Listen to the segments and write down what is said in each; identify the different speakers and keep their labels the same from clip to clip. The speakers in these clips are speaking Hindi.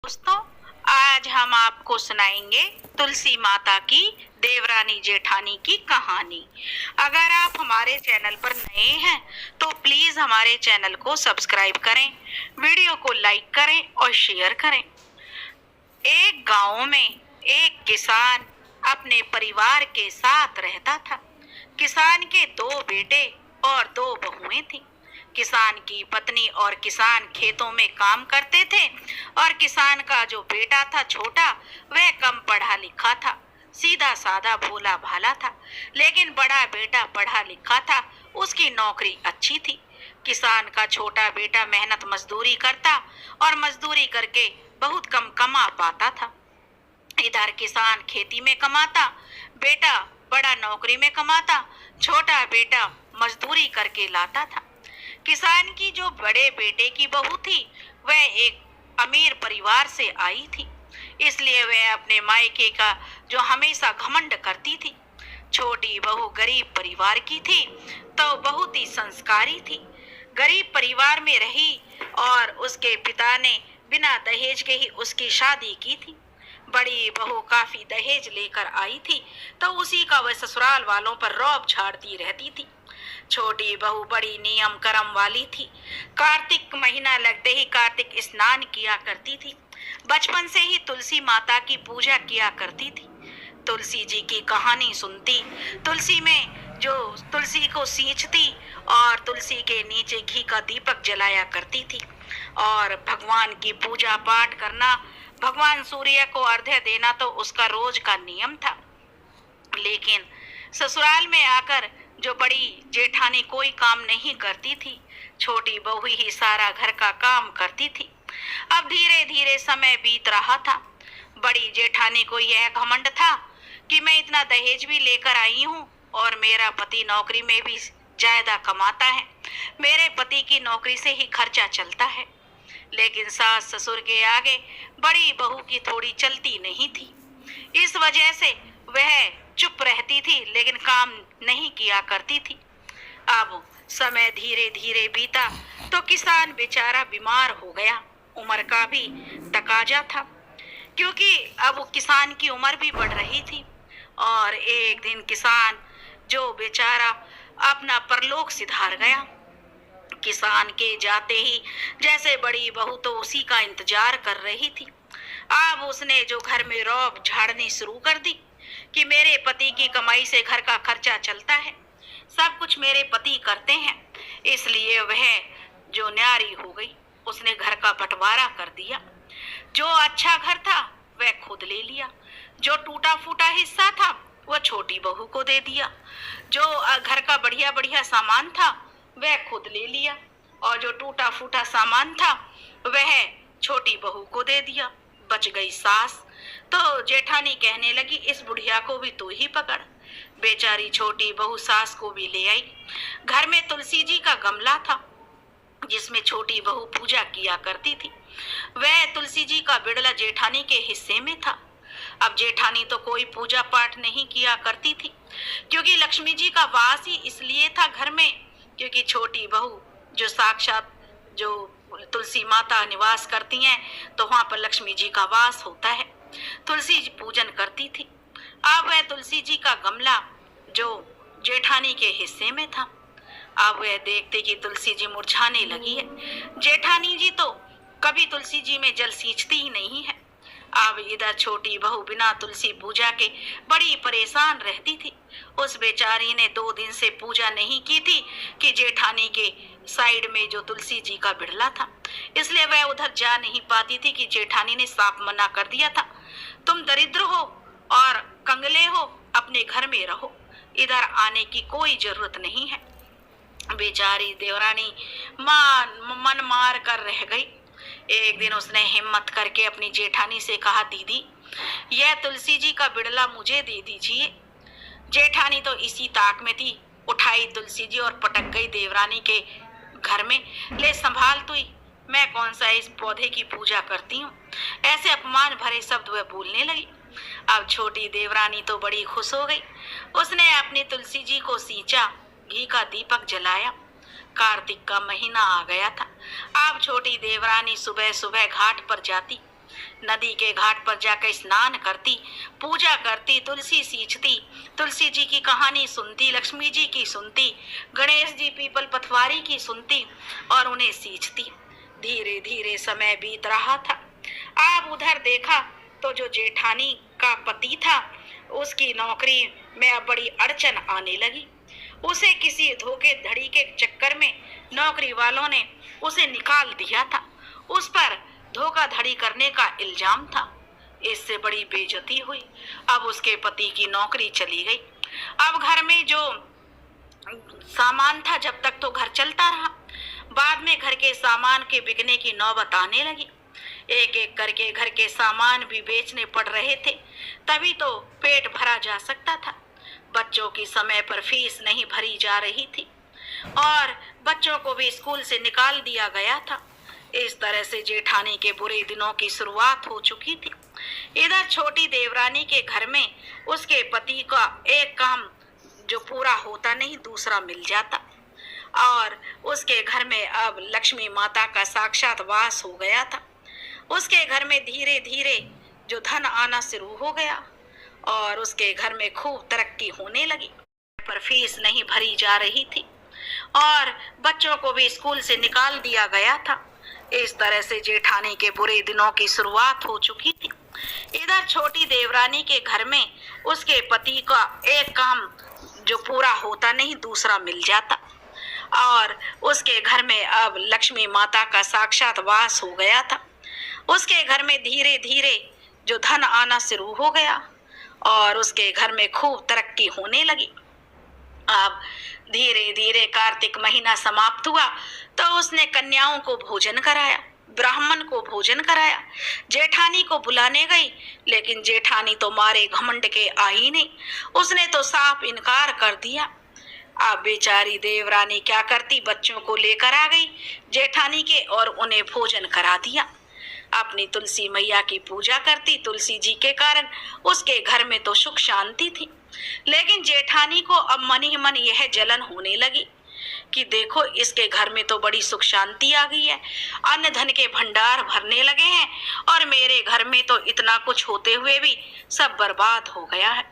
Speaker 1: दोस्तों, आज हम आपको सुनाएंगे तुलसी माता की देवरानी जेठानी की कहानी। अगर आप हमारे चैनल पर नए हैं तो प्लीज हमारे चैनल को सब्सक्राइब करें, वीडियो को लाइक करें और शेयर करें। एक गांव में एक किसान अपने परिवार के साथ रहता था। किसान के दो बेटे और दो बहुएं थीं। किसान की पत्नी और किसान खेतों में काम करते थे और किसान का जो बेटा था छोटा, वह कम पढ़ा लिखा था, सीधा साधा भोला भाला था। लेकिन बड़ा बेटा पढ़ा लिखा था, उसकी नौकरी अच्छी थी। किसान का छोटा बेटा मेहनत मजदूरी करता और मजदूरी करके बहुत कम कमा पाता था। इधर किसान खेती में कमाता, बेटा बड़ा नौकरी में कमाता, छोटा बेटा मजदूरी करके लाता था। किसान की जो बड़े बेटे की बहू थी, वह एक अमीर परिवार से आई थी, इसलिए वह अपने मायके का जो हमेशा घमंड करती थी। छोटी बहू गरीब परिवार की थी तो बहुत ही संस्कारी थी। गरीब परिवार में रही और उसके पिता ने बिना दहेज के ही उसकी शादी की थी। बड़ी बहू काफी दहेज लेकर आई थी तो उसी का वह ससुराल वालों पर रौब झाड़ती रहती थी। छोटी बहू बड़ी नियम कर्म वाली थी। कार्तिक महीना लगते ही कार्तिक स्नान किया करती थी। बचपन से ही तुलसी माता की पूजा किया करती थी। तुलसी जी की कहानी सुनती, तुलसी में जो तुलसी को सींचती और तुलसी के नीचे घी का दीपक जलाया करती थी। और भगवान की पूजा पाठ करना, भगवान सूर्य को अर्घ्य देना तो उसका रोज का नियम था। लेकिन ससुराल में आकर जो बड़ी जेठानी कोई काम नहीं करती थी, छोटी बहू ही सारा घर का काम करती थी। अब धीरे धीरे समय बीत रहा था। बड़ी जेठानी को यह घमंड था कि मैं इतना दहेज भी लेकर आई हूँ और मेरा पति नौकरी में भी ज्यादा कमाता है, मेरे पति की नौकरी से ही खर्चा चलता है। लेकिन सास ससुर के आगे बड़ी बहू की थोड़ी चलती नहीं थी। इस वजह से वह चुप रहती थी लेकिन काम नहीं किया करती थी। अब समय धीरे धीरे बीता तो किसान बेचारा बीमार हो गया। उम्र का भी तकाजा था, क्योंकि अब किसान की उम्र भी बढ़ रही थी। और एक दिन किसान जो बेचारा अपना परलोक सिधार गया। किसान के जाते ही जैसे बड़ी बहू तो उसी का इंतजार कर रही थी। अब उसने जो घर में रौब झाड़नी शुरू कर दी कि मेरे पति की कमाई से घर का खर्चा चलता है, सब कुछ मेरे पति करते हैं, इसलिए वह जो न्यारी हो गई, उसने घर का बंटवारा कर दिया। जो अच्छा घर था वह खुद ले लिया, जो टूटा फूटा हिस्सा था वह छोटी बहू को दे दिया, जो घर का बढ़िया बढ़िया सामान था वह खुद ले लिया और जो टूटा फूटा सामान था वह छोटी बहू को दे दिया। बच गई सास। तो जेठानी कहने लगी, इस बुढ़िया को भी तू ही पकड़। बेचारी छोटी बहू सास को भी ले आई। घर में तुलसी जी का गमला था जिसमें छोटी बहू पूजा किया करती थी। वह तुलसी जी का बिड़ला जेठानी के हिस्से में था। अब जेठानी तो कोई पूजा पाठ नहीं किया करती थी, क्योंकि लक्ष्मी जी का वास ही इसलिए था घर में, क्योंकि छोटी बहू जो साक्षात जो तुलसी माता निवास करती हैं तो वहां पर लक्ष्मी जी का वास होता है। तुलसी जी पूजन करती थी। अब वह तुलसी जी का गमला जो जेठानी के हिस्से में था, अब वह देखते कि तुलसी जी मुरझाने लगी है। जेठानी जी तो कभी तुलसी जी में जल सींचती ही नहीं है। अब इधर छोटी बहू बिना तुलसी पूजा के बड़ी परेशान रहती थी। उस बेचारी ने 2 दिन से पूजा नहीं की थी कि जेठानी के साइड में जो तुलसी जी का बिड़ला था, इसलिए वह उधर जा नहीं पाती थी कि जेठानी ने साफ मना कर दिया था, तुम दरिद्र हो और कंगले हो, अपने घर में रहो, इधर आने की कोई जरूरत नहीं है। बेचारी देवरानी मन मार कर रह गई। एक दिन उसने हिम्मत करके अपनी जेठानी से कहा, दीदी यह तुलसी जी का बिड़ला मुझे दे दीजिए। जेठानी तो इसी ताक में थी, उठाई तुलसी जी और पटक गई देवरानी के घर में, ले संभाल तू, मैं कौन सा इस पौधे की पूजा करती हूँ। ऐसे अपमान भरे शब्द वह बोलने लगी। अब छोटी देवरानी तो बड़ी खुश हो गई। उसने अपनी तुलसी जी को सींचा, घी का दीपक जलाया। कार्तिक का महीना आ गया था। अब छोटी देवरानी सुबह सुबह घाट पर जाती, नदी के घाट पर जाकर स्नान करती, पूजा करती, तुलसी सींचती, तुलसी जी की कहानी सुनती, लक्ष्मी जी की सुनती, गणेश जी पीपल पथवारी की सुनती और उन्हें सींचती। धीरे धीरे समय बीत रहा था। अब उधर देखा तो जो जेठानी का पति था, उसकी नौकरी में अब बड़ी अड़चन आने लगी। उसे किसी धोखेधड़ी के चक्कर में नौकरी वालों ने उसे निकाल दिया था। उस पर धोखाधड़ी करने का इल्जाम था। इससे बड़ी बेइज्जती हुई। अब उसके पति की नौकरी चली गई। अब घर में जो सामान था, जब तक तो घर चलता रहा, बाद में घर के सामान के बिकने की नौबत आने लगी। एक एक करके घर के सामान भी बेचने पड़ रहे थे, तभी तो पेट भरा जा सकता था। बच्चों की समय पर फीस नहीं भरी जा रही थी और बच्चों को भी स्कूल से निकाल दिया गया था। इस तरह से जेठानी के बुरे दिनों की शुरुआत हो चुकी थी। इधर छोटी देवरानी के घर में उसके पति का एक काम जो पूरा होता नहीं, दूसरा मिल जाता और उसके घर में अब लक्ष्मी माता का साक्षात वास हो गया था। उसके घर में धीरे धीरे जो धन आना शुरू हो गया और उसके घर में खूब तरक्की होने लगी। पर फीस नहीं भरी जा रही थी और बच्चों को भी स्कूल से निकाल दिया गया था। इस तरह से जेठानी के बुरे दिनों की शुरुआत हो चुकी थी। इधर छोटी देवरानी के घर में उसके पति का एक काम जो पूरा होता नहीं, दूसरा मिल जाता और उसके घर में अब लक्ष्मी माता का साक्षात वास हो गया था। उसके घर में धीरे धीरे जो धन आना शुरू हो गया और उसके घर में खूब तरक्की होने लगी। अब धीरे धीरे कार्तिक महीना समाप्त हुआ तो उसने कन्याओं को भोजन कराया, ब्राह्मण को भोजन कराया। जेठानी को बुलाने गई, लेकिन जेठानी तो मारे घमंड के आई नहीं। उसने तो साफ इनकार कर दिया। अब बेचारी देवरानी क्या करती, बच्चों को लेकर आ गई जेठानी के और उन्हें भोजन करा दिया। अपनी तुलसी मैया की पूजा करती। तुलसी जी के कारण उसके घर में तो सुख शांति थी। लेकिन जेठानी को अब मन ही मन यह जलन होने लगी कि देखो, इसके घर में तो बड़ी सुख शांति आ गई है, अन्न धन के भंडार भरने लगे हैं और मेरे घर में तो इतना कुछ होते हुए भी सब बर्बाद हो गया है।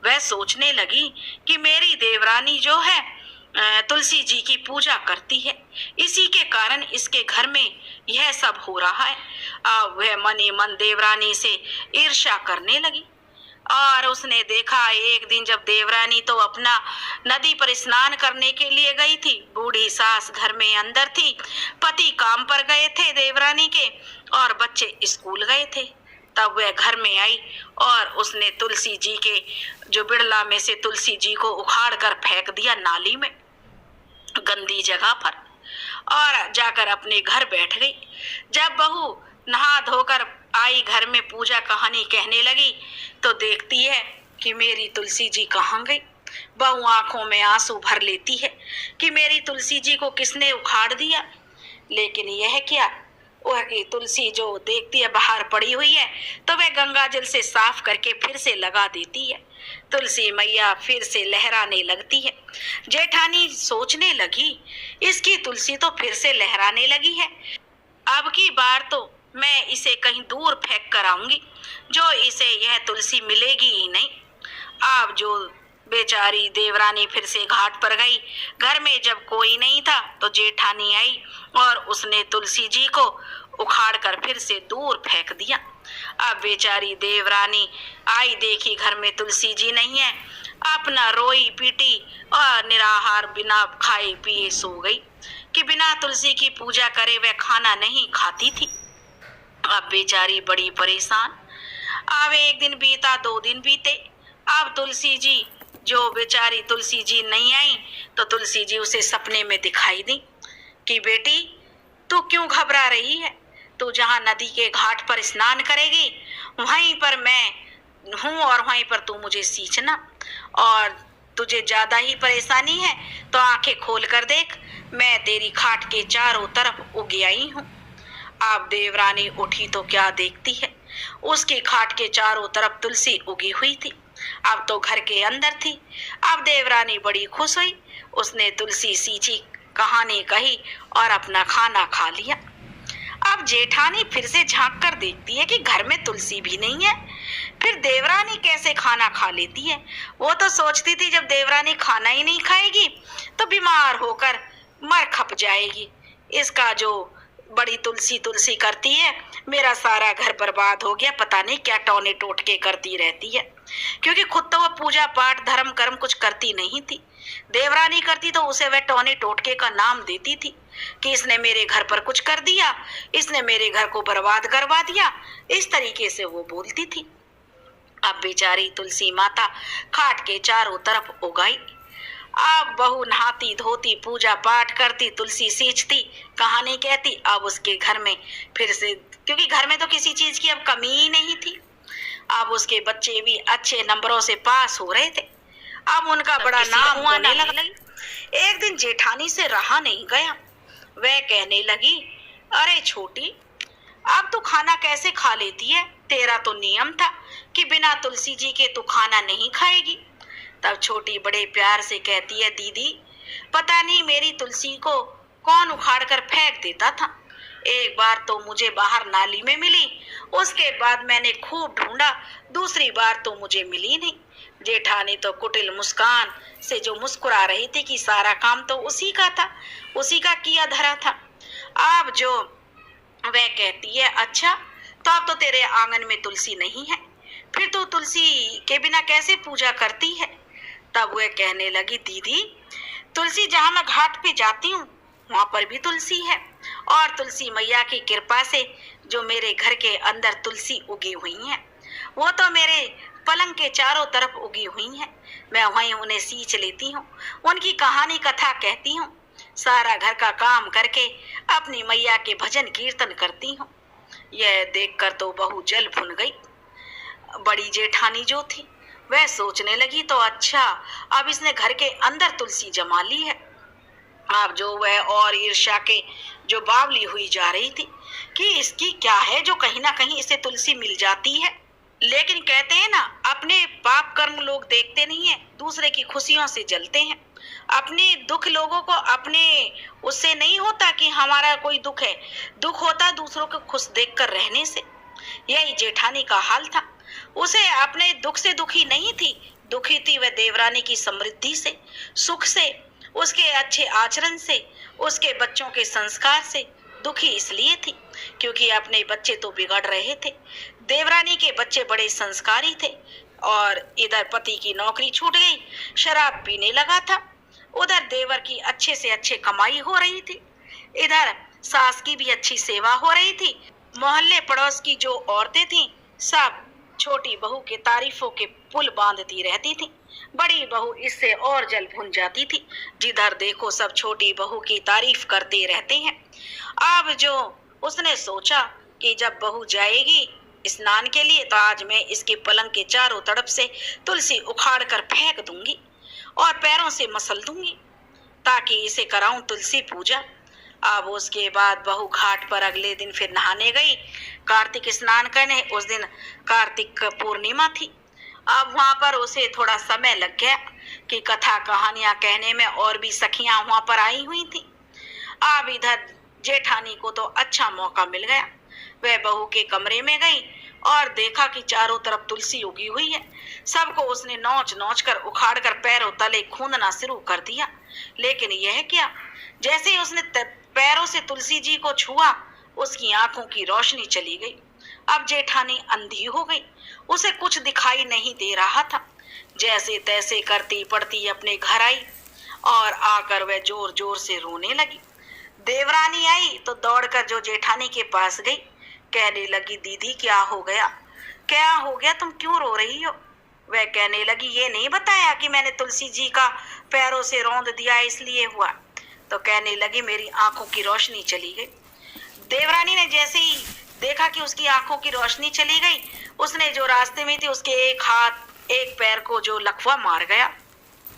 Speaker 1: वह सोचने लगी कि मेरी देवरानी जो है तुलसी जी की पूजा करती है, इसी के कारण इसके घर में यह सब हो रहा है। अब वह मन ही मन देवरानी से ईर्ष्या करने लगी और उसने देखा एक दिन जब देवरानी तो अपना नदी पर स्नान करने के लिए गई थी, बूढ़ी सास घर में अंदर थी, पति काम पर गए थे देवरानी के और बच्चे स्कूल गए थे। तब वह घर में आई और उसने तुलसी जी के जो बिड़ला में से तुलसी जी को उखाड़ कर फेंक दिया नाली में, गंदी जगह पर, और जाकर अपने घर बैठ गई। जब बहू नहा धोकर आई घर में पूजा कहानी कहने लगी तो देखती है कि मेरी तुलसी जी कहाँ गई। बहू आंखों में आंसू भर लेती है कि मेरी तुलसी जी को किसने उखाड़ दिया। लेकिन यह क्या, वह की तुलसी जो देखती है बाहर पड़ी हुई है तो वह गंगा जल से साफ करके फिर से लगा देती है। तुलसी मैया फिर से लहराने लगती है। जेठानी सोचने लगी, इसकी तुलसी तो फिर से लहराने लगी है, अब की बार तो मैं इसे कहीं दूर फेंक कर आऊंगी, जो इसे यह तुलसी मिलेगी ही नहीं। अब जो बेचारी देवरानी फिर से घाट पर गई। घर में जब कोई नहीं था तो जेठानी आई और उसने तुलसी जी को उखाड़ कर फिर से दूर फेंक दिया। अब बेचारी देवरानी आई, देखी घर में तुलसी जी नहीं है, अपना रोई पीटी और निराहार बिना खाए पिए सो गई कि बिना तुलसी की पूजा करे वह खाना नहीं खाती थी। अब बेचारी बड़ी परेशान। अब एक दिन बीता, 2 दिन बीते। अब तुलसी जी जो बेचारी तुलसी जी नहीं आई तो तुलसी जी उसे सपने में दिखाई दी कि बेटी तू क्यों घबरा रही है, तू जहाँ नदी के घाट पर स्नान करेगी वहीं पर मैं हूँ और वहीं पर तू मुझे सींचना, और तुझे ज्यादा ही परेशानी है तो आंखें खोल कर देख, मैं तेरी खाट के चारों तरफ उग आई हूँ। अब देवरानी उठी तो क्या देखती है, उसकी खाट के चारों तरफ तुलसी उगी हुई थी। अब तो घर के अंदर थी। अब देवरानी बड़ी खुश हुई, उसने तुलसी सींची, कहानी कही और अपना खाना खा लिया। अब जेठानी फिर से झांक कर देखती है कि घर में तुलसी भी नहीं है। फिर देवरानी कैसे खाना खा लेती है। वो तो सोचती थी जब देवरानी खाना ही नहीं खाएगी तो बीमार होकर मर खप जाएगी। इसका जो बड़ी तुलसी तुलसी करती है, मेरा सारा घर बर्बाद हो गया, पता नहीं क्या टोने टोटके करती रहती है। क्योंकि खुद तो वो पूजा पाठ धर्म कर्म कुछ करती नहीं थी। देवरानी करती तो उसे वह टोने टोटके का नाम देती थी कि इसने मेरे घर पर कुछ कर दिया, इसने मेरे घर को बर्बाद करवा दिया। इस तरीके से वो बोलती थी। अब बेचारी तुलसी माता खाट के चारों तरफ उगाई। अब बहू नहाती धोती पूजा पाठ करती, तुलसी सींचती, कहानी कहती। अब उसके घर में फिर से, क्योंकि घर में तो किसी चीज की अब कमी ही नहीं थी, अब उसके बच्चे भी अच्छे नंबरों से पास हो रहे थे। अब उनका बड़ा नाम होने लगा। एक दिन जेठानी से रहा नहीं गया। वह कहने लगी, अरे छोटी, अब तू खाना कैसे खा लेती है? तेरा तो नियम था कि बिना तुलसी जी के तू खाना नहीं खाएगी। तब छोटी बड़े प्यार से कहती है, दीदी पता नहीं मेरी तुलसी को कौन उखाड़ कर फेंक देता था। एक बार तो मुझे बाहर नाली में मिली, उसके बाद मैंने खूब ढूंढा, दूसरी बार तो मुझे मिली नहीं। जेठानी तो कुटिल मुस्कान से जो मुस्कुरा रही थी कि सारा काम तो उसी का था, उसी का किया धरा था। अब जो वह कहती है, अच्छा तो अब तो तेरे आंगन में तुलसी नहीं है, फिर तो तुलसी के बिना कैसे पूजा करती है? तब वह कहने लगी, दीदी तुलसी जहाँ मैं घाट पे जाती हूँ वहां पर भी तुलसी है, और तुलसी मैया की कृपा से जो मेरे घर के अंदर तुलसी उगी हुई है वो तो मेरे पलंग के चारों तरफ उगी हुई है। मैं वहीं उन्हें सींच लेती हूँ, उनकी कहानी कथा कहती हूँ, सारा घर का काम करके अपनी मैया के भजन कीर्तन करती हूँ। यह देखकर तो बहू जल भुन गई। बड़ी जेठानी जो थी वह सोचने लगी, तो अच्छा अब इसने घर के अंदर तुलसी जमा ली है। अब जो वह और ईर्ष्या के जो बावली हुई जा रही थी कि इसकी क्या है जो कहीं ना कहीं इसे तुलसी मिल जाती है। लेकिन कहते हैं ना, अपने पाप कर्म लोग देखते नहीं है, दूसरे की खुशियों से जलते हैं। अपने दुख लोगों को अपने उससे नहीं होता कि हमारा कोई दुख है, दुख होता दूसरों को खुश देखकर रहने से। यही जेठानी का हाल था। उसे अपने दुख से दुखी नहीं थी, दुखी थी वह देवरानी की समृद्धि से, सुख से, उसके अच्छे आचरण से, उसके बच्चों के संस्कार से। दुखी इसलिए थी क्योंकि अपने बच्चे तो बिगड़ रहे थे। देवरानी के बच्चे बड़े संस्कारी थे और इधर पति की नौकरी छूट गई, शराब पीने लगा था। उधर देवर की अच्छे से अच्छे कमाई हो रही थी, इधर सास की भी अच्छी सेवा हो रही थी। मोहल्ले पड़ोस की जो औरतें थीं सब छोटी बहू के तारीफों के पुल बांधती रहती थी। बड़ी बहू इससे और जल भुन जाती थी, जिधर देखो सब छोटी बहू की तारीफ करते रहते हैं। अब जो उसने सोचा कि जब बहू जाएगी स्नान के लिए तो आज मैं इसके पलंग के चारों तरफ से तुलसी उखाड़ कर फेंक दूंगी और पैरों से मसल दूंगी ताकि इसे कराऊं तुलसी पूजा। अब उसके बाद बहू घाट पर अगले दिन फिर नहाने गई, कार्तिक स्नान करने। उस दिन कार्तिक पूर्णिमा थी। अब वहां पर उसे थोड़ा समय लग गया कि कथा कहानियां कहने में, और भी सखियां वहां पर आई हुई थी। अब इधर जेठानी को तो अच्छा मौका मिल गया। वह बहू के कमरे में गई और देखा कि चारों तरफ तुलसी उगी हुई है। सबको उसने नोच नोच कर उखाड़ कर पैरों तले खूंदना शुरू कर दिया। लेकिन यह क्या, जैसे ही उसने पैरों से तुलसी जी को छुआ उसकी आंखों की रोशनी चली गई। अब जेठानी अंधी हो गई, उसे कुछ दिखाई नहीं दे रहा था। जैसे तैसे करती पड़ती अपने घर आई और आकर वह जोर जोर से रोने लगी। देवरानी आई तो दौड़कर जो जेठानी के पास गई, कहने लगी, दीदी क्या हो गया, क्या हो गया, तुम क्यों रो रही हो? वह कहने लगी, ये नहीं बताया कि मैंने तुलसी जी का पैरों से रौंद दिया इसलिए हुआ? तो कहने लगी, मेरी आंखों की रोशनी चली गई। देवरानी ने जैसे ही देखा कि उसकी आंखों की रोशनी चली गई, उसने जो रास्ते में थी उसके एक हाथ एक पैर को जो लकवा मार गया।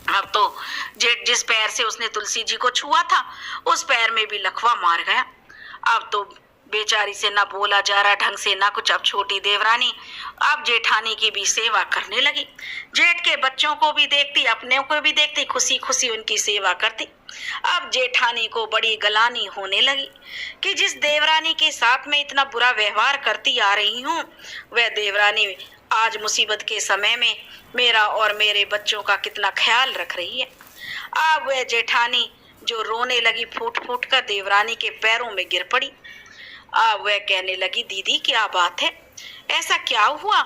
Speaker 1: अब तो जिस पैर से उसने तुलसी जी को छुआ था उस पैर में भी लकवा मार गया। अब तो बेचारी से ना बोला जा रहा ढंग से ना कुछ। अब छोटी देवरानी अब जेठानी की भी सेवा करने लगी। जेठ के बच्चों को भी देखती, अपने को भी देखती, खुशी खुशी उनकी सेवा करती। अब जेठानी को बड़ी गलानी होने लगी कि जिस देवरानी के साथ मैं इतना बुरा व्यवहार करती आ रही हूँ, वह देवरानी आज मुसीबत के समय में मेरा और मेरे बच्चों का कितना ख्याल रख रही है। अब वह जेठानी जो रोने लगी, फूट फूट कर देवरानी के पैरों में गिर पड़ी। अब वह कहने लगी, दीदी क्या बात है, ऐसा क्या हुआ?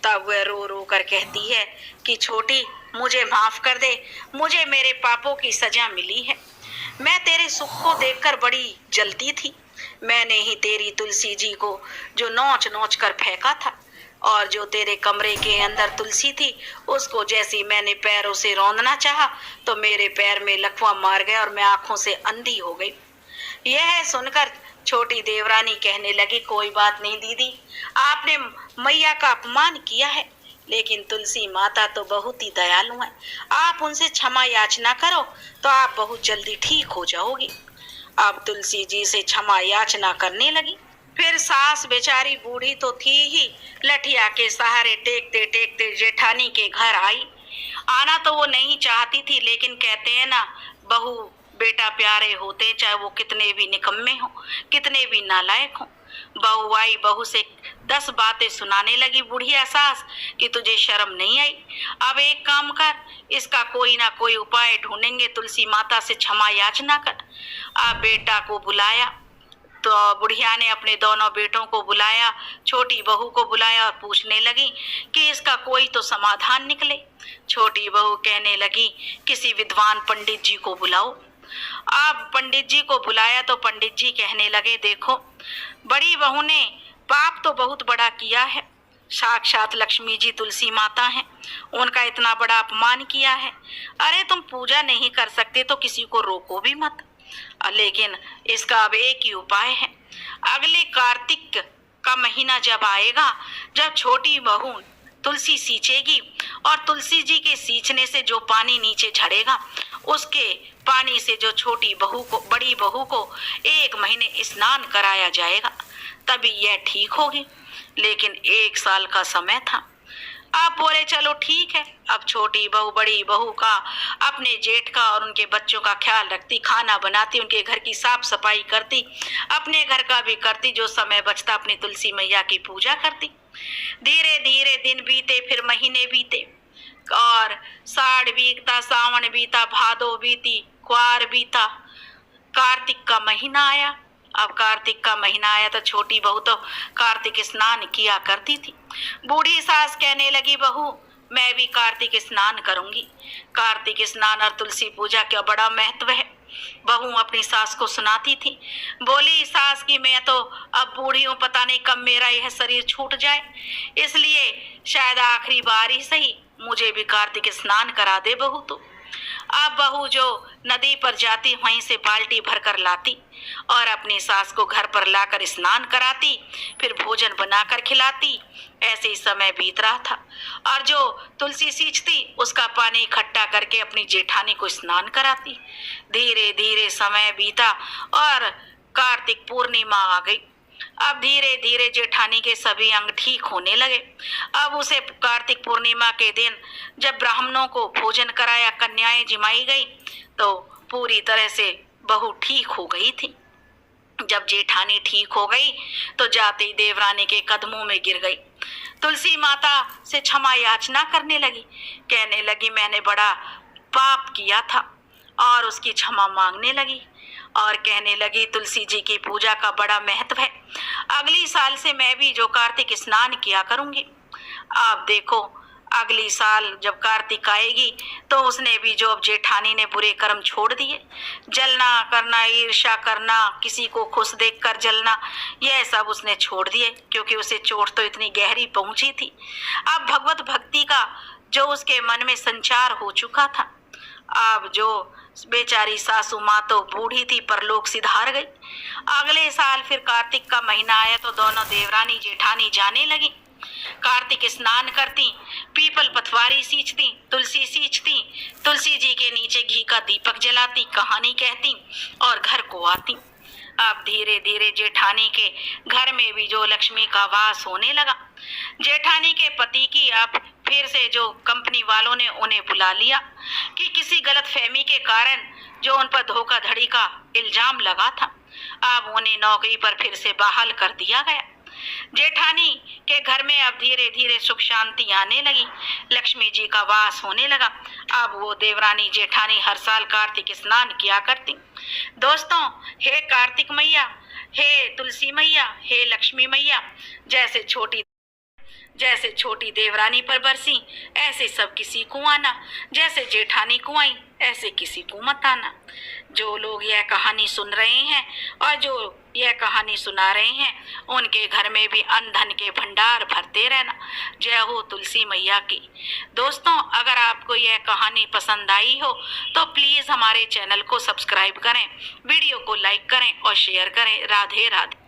Speaker 1: तब वह रो रो कर कहती है कि छोटी, मुझे माफ कर दे, मुझे मेरे पापों की सजा मिली है। मैं तेरे सुख को देखकर बड़ी जलती थी। मैंने ही तेरी तुलसी जी को जो नोच नोच कर फेंका था, और जो तेरे कमरे के अंदर तुलसी थी उसको जैसी मैंने पैरों से रौंदना चाहा तो मेरे पैर में लकवा मार गया और मैं आंखों से अंधी हो गई। यह सुनकर छोटी देवरानी कहने लगी, कोई बात नहीं दीदी, आपने मैया का अपमान किया है, लेकिन तुलसी माता तो बहुत ही दयालु है। आप उनसे क्षमा याचना करो तो आप बहुत जल्दी ठीक हो जाओगी। अब तुलसी जी से क्षमा याचना करने लगी। फिर सास बेचारी बूढ़ी तो थी ही, लठिया के सहारे टेकते टेकते जेठानी के घर आई। आना तो वो नहीं चाहती थी, लेकिन कहते हैं ना, बहू बेटा प्यारे होते, चाहे वो कितने भी निकम्मे हो, कितने भी नालायक हो। बहू आई, बहू से 10 बातें सुनाने लगी बुढ़िया सास कि तुझे शर्म नहीं आई। अब एक काम कर, इसका कोई ना कोई उपाय ढूंढेंगे, तुलसी माता से क्षमा याचना कर। अब बेटा को बुलाया तो बुढ़िया ने अपने दोनों बेटों को बुलाया, छोटी बहू को बुलाया और पूछने लगी कि इसका कोई तो समाधान निकले। छोटी बहू कहने लगी, किसी विद्वान पंडित जी को बुलाओ। अब पंडित जी को बुलाया तो पंडित जी कहने लगे, देखो बड़ी बहू ने पाप तो बहुत बड़ा किया है, साक्षात लक्ष्मी जी तुलसी माता हैं, उनका इतना बड़ा अपमान किया है। अरे तुम पूजा नहीं कर सकते तो किसी को रोको भी मत, लेकिन इसका अब एक ही उपाय है। अगले कार्तिक का महीना जब आएगा, जब छोटी बहू तुलसी सींचेगी और तुलसी जी के सींचने से जो पानी नीचे झड़ेगा, उसके पानी से जो छोटी बहू को, बड़ी बहू को 1 महीने स्नान कराया जाएगा, तभी यह ठीक होगी। लेकिन 1 साल का समय था। आप बोले चलो ठीक है। अब छोटी बहू बड़ी बहू का, अपने जेठ का और उनके बच्चों का ख्याल रखती, खाना बनाती, उनके घर की साफ सफाई करती, अपने घर का भी करती, जो समय बचता अपनी तुलसी मैया की पूजा करती। धीरे धीरे दिन बीते, फिर महीने बीते और साड़ बीता, सावन बीता, भादो बीती, क्वार बीता, कार्तिक का महीना आया। अब कार्तिक का महीना आया तो छोटी बहू तो कार्तिक स्नान किया करती थी। बूढ़ी सास कहने लगी, बहू मैं भी कार्तिक स्नान करूंगी। कार्तिक स्नान और तुलसी पूजा का बड़ा महत्व है। बहू अपनी सास को सुनाती थी। बोली, सास की मैं तो अब बूढ़ी हूँ, पता नहीं कब मेरा यह शरीर छूट जाए, इसलिए शायद आखिरी बार ही सही मुझे भी कार्तिक स्नान करा दे बहू तू। अब बहू जो नदी पर जाती, वहीं से बाल्टी भरकर लाती और अपनी सास को घर पर लाकर स्नान कराती, फिर भोजन बनाकर खिलाती। ऐसे ही समय बीत रहा था और जो तुलसी सींचती उसका पानी इकट्ठा करके अपनी जेठानी को स्नान कराती। धीरे धीरे समय बीता और कार्तिक पूर्णिमा आ गई। अब धीरे धीरे जेठानी के सभी अंग ठीक होने लगे। अब उसे कार्तिक पूर्णिमा के दिन जब ब्राह्मणों को भोजन कराया, कन्याएं जिमाई गई, तो पूरी तरह से बहू ठीक हो गई थी। जब जेठानी ठीक हो गई तो जाते ही देवरानी के कदमों में गिर गई। तुलसी माता से क्षमा याचना करने लगी, कहने लगी मैंने बड़ा पाप किया था, और उसकी क्षमा मांगने लगी और कहने लगी तुलसी जी की पूजा का बड़ा महत्व है। अगली साल से मैं भी जो कार्तिक स्नान किया करूंगी। आप देखो अगली साल जब कार्तिक आएगी तो उसने भी जो अब जेठानी ने बुरे कर्म छोड़ दिए, जलना करना, ईर्ष्या करना, किसी को खुश देखकर जलना, यह सब उसने छोड़ दिए, क्योंकि उसे चोट तो इतनी गहरी पहुंची थी। अब भगवत भक्ति का जो उसके मन में संचार हो चुका था। अब जो बेचारी सासू माँ तो बूढ़ी थी, परलोक सिधार गई। अगले साल फिर कार्तिक का महीना आया तो दोनों देवरानी जेठानी जाने लगी। कार्तिक स्नान करती, पीपल पथवारी सींचती, तुलसी सींचती, तुलसी जी के नीचे घी का दीपक जलाती, कहानी कहती और घर को आती। अब धीरे धीरे जेठानी के घर में भी जो लक्ष्मी का वास होने लगा। जेठानी के पति की अब फिर से जो कंपनी वालों ने उन्हें बुला लिया कि किसी गलत फहमी के कारण जो उन पर धोखाधड़ी का इल्जाम लगा था। अब उन्हें नौकरी पर फिर से बहाल कर दिया गया। जेठानी के घर में अब धीरे धीरे सुख शांति आने लगी। लक्ष्मी जी का वास होने लगा। अब वो देवरानी जेठानी हर साल कार्तिक स्नान किया करती। दोस्तों, हे कार्तिक मैया, हे तुलसी मैया, हे लक्ष्मी मैया, जैसे छोटी देवरानी पर बरसी, ऐसे सब किसी को आना। जैसे जेठानी को आई, ऐसे किसी को मत आना। जो लोग यह कहानी सुन रहे हैं और जो यह कहानी सुना रहे हैं, उनके घर में भी अन्न धन के भंडार भरते रहना। जय हो तुलसी मैया की। दोस्तों, अगर आपको यह कहानी पसंद आई हो तो प्लीज हमारे चैनल को सब्सक्राइब करें, वीडियो को लाइक करें और शेयर करें। राधे राधे।